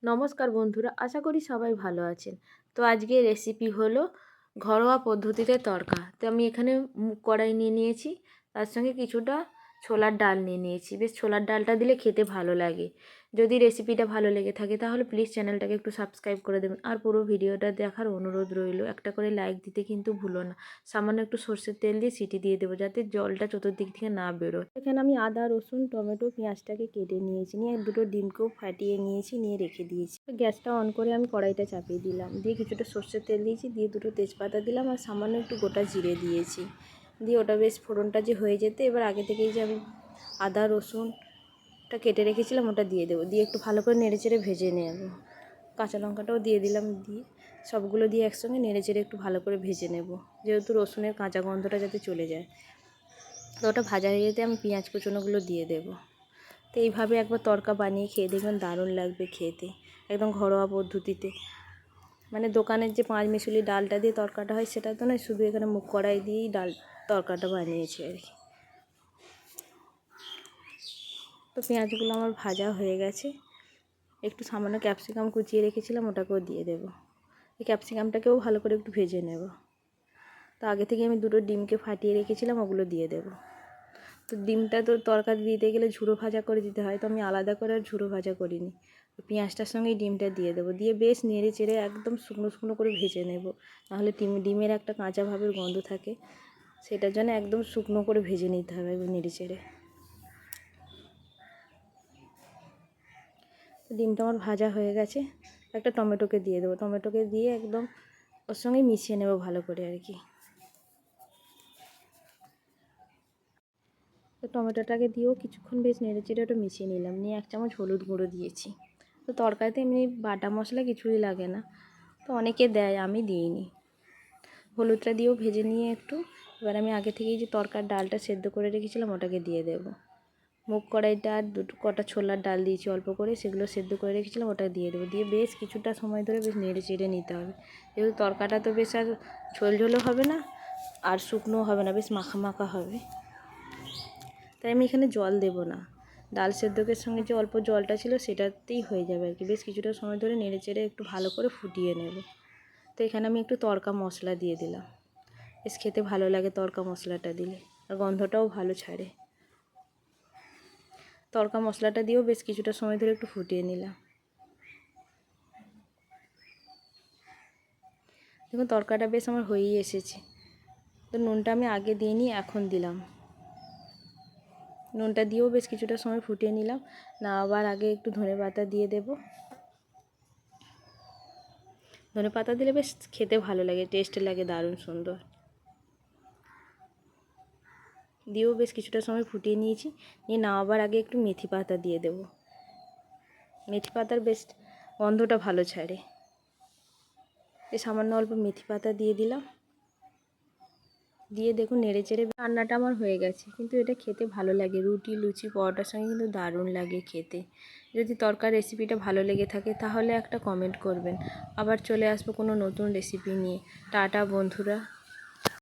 নমস্কার বন্ধুরা, আশা করি সবাই ভালো আছেন। তো আজকে রেসিপি হলো ঘরোয়া পদ্ধতিতে তড়কা। তো আমি এখানে মুগ কড়াই নিয়ে নিয়েছি, তার সঙ্গে কিছুটা ছোলার ডাল নিয়ে নিয়েছি। বেশ ছোলার ডালটা দিলে খেতে ভালো লাগে। যদি রেসিপিটা ভালো লেগে থাকে তাহলে প্লিজ চ্যানেলটাকে একটু সাবস্ক্রাইব করে দেবেন, আর পুরো ভিডিওটা দেখার অনুরোধ রইল। একটা করে লাইক দিতে কিন্তু ভুলো না। সামান্য একটু সর্ষের তেল দিয়ে সিটি দিয়ে দেবো, যাতে জলটা চতুর্দিক থেকে না বেরোয়। এখানে আমি আদা, রসুন, টমেটো, পেঁয়াজটাকে কেটে নিয়েছি, নিয়ে দুটো ডিমকেও ফাটিয়ে নিয়েছি, নিয়ে রেখে দিয়েছি। গ্যাসটা অন করে আমি কড়াইটা চাপিয়ে দিলাম, দিয়ে কিছুটা সর্ষের তেল দিয়েছি, দিয়ে দুটো তেজপাতা দিলাম আর সামান্য একটু গোটা জিরে দিয়েছি। দিয়ে ওটা বেশ ফোড়নটা যে হয়ে যেতে, এবার আগে থেকেই যে আমি আদা রসুনটা কেটে রেখেছিলাম ওটা দিয়ে দেবো, দিয়ে একটু ভালো করে নেড়েচেড়ে ভেজে নেব। কাঁচা লঙ্কাটাও দিয়ে দিলাম, দিয়ে সবগুলো দিয়ে একসঙ্গে নেড়েচেড়ে একটু ভালো করে ভেজে নেব, যেহেতু রসুনের কাঁচা গন্ধটা যাতে চলে যায়। তো ওটা ভাজা হয়ে যেতে আমি পেঁয়াজ কুচনোগুলো দিয়ে দেবো। তো এইভাবে একবার তড়কা বানিয়ে খেয়ে দেখবেন, দারুণ লাগবে খেতে, একদম ঘরোয়া পদ্ধতিতে। মানে দোকানের যে পাঁচ মিশালি ডালটা দিয়ে তড়কাটা হয় সেটা তো নয়, শুধু এখানে মুগ কড়াই দিয়েই তড়কাটা বানিয়েছি আর কি। তো পেঁয়াজগুলো আমার ভাজা হয়ে গেছে, একটু সামান্য ক্যাপসিকাম কুচিয়ে রেখেছিলাম ওটাকেও দিয়ে দেবো। এই ক্যাপসিকামটাকেও ভালো করে একটু ভেজে নেব। তো আগে থেকে আমি দুটো ডিমকে ফাটিয়ে রেখেছিলাম, ওগুলো দিয়ে দেবো। তো ডিমটা তো তরকারি দিতে গেলে ঝুড়ো ভাজা করে দিতে হয়, তো আমি আলাদা করে আর ঝুড়ো ভাজা করিনি। পেঁয়াজটার সঙ্গে ডিমটা দিয়ে দেবো, দিয়ে বেশ নেড়ে চেড়ে একদম শুকনো শুকনো করে ভেজে নেব। নাহলে ডিমের একটা কাঁচা ভাবের গন্ধ থাকে, সেটার জন্য একদম শুকনো করে ভেজে নিতে হবে, একদম নেড়ে চেড়ে। ডিমটা আমার ভাজা হয়ে গেছে, একটা টমেটোকে দিয়ে দেবো। টমেটোকে দিয়ে একদম ওর সঙ্গে মিশিয়ে নেব ভালো করে আর কি। তো টমেটোটাকে দিয়েও কিছুক্ষণ বেশ নেড়ে চেড়ে ওটা মিশিয়ে নিলাম, নিয়ে 1 চামচ হলুদ গুঁড়ো দিয়েছি। তো তরকারিতে এমনি বাটা মশলা কিছুই লাগে না, তো অনেকে দেয়, আমি দিইনি। হলুদটা দিয়েও ভেজে নিয়ে একটু, এবার আমি আগে থেকেই যে তরকার ডালটা সেদ্ধ করে রেখেছিলাম ওটাকে দিয়ে দেবো। মুগ কড়াইটা আর কটা ছোলার ডাল দিয়েছি অল্প করে, সেগুলো সেদ্ধ করে রেখেছিলাম ওটা দিয়ে দেবো। দিয়ে বেশ কিছুটা সময় ধরে বেশ নেড়ে চেড়ে নিতে হবে, যেহেতু তরকাটা তো বেশ আর ঝোল ঝোলও হবে না আর শুকনোও হবে না, বেশ মাখা মাখা হবে। তাই আমি এখানে জল দেব না, ডাল সেদ্ধকের সঙ্গে যে অল্প জলটা ছিল সেটাতেই হয়ে যাবে আর কি। বেশ কিছুটা সময় ধরে নেড়ে চেড়ে একটু ভালো করে ফুটিয়ে নেব। তো এখানে আমি একটু তড়কা মশলা দিয়ে দিলাম, বেশ খেতে ভালো লাগে তড়কা মশলাটা দিলে, আর গন্ধটাও ভালো ছাড়ে। তড়কা মশলাটা দিয়েও বেশ কিছুটা সময় ধরে একটু ফুটিয়ে নিলাম। দেখুন তড়কাটা বেশ আমার হয়েই এসেছে। তো নুনটা আমি আগে দিইনি, এখন দিলাম। নুনটা দিয়েও বেশ কিছুটা সময় ফুটিয়ে নিলাম। না আবার আগে একটু ধনেপাতা দিয়ে দেব। ধনেপাতা দিলে বেশ খেতে ভালো লাগে, টেস্ট লাগে দারুণ সুন্দর। দিয়েও বেশ কিছুটা সময় ফুটিয়ে নিয়েছি, নিয়ে নামাবার আগে একটু মেথি পাতা দিয়ে দেব। মেথি পাতার বেশ গন্ধটা ভালো ছাড়ে। এই সামান্য অল্প মেথি পাতা দিয়ে দিলাম, দিয়ে দেখুন নেড়ে চেড়ে রান্নাটা আমার হয়ে গেছে। কিন্তু এটা খেতে ভালো লাগে, রুটি লুচি পরোটার সঙ্গে কিন্তু দারুণ লাগে খেতে। যদি তরকার রেসিপিটা ভালো লেগে থাকে তাহলে একটা কমেন্ট করবেন। আবার চলে আসবো কোনো নতুন রেসিপি নিয়ে। টাটা বন্ধুরা।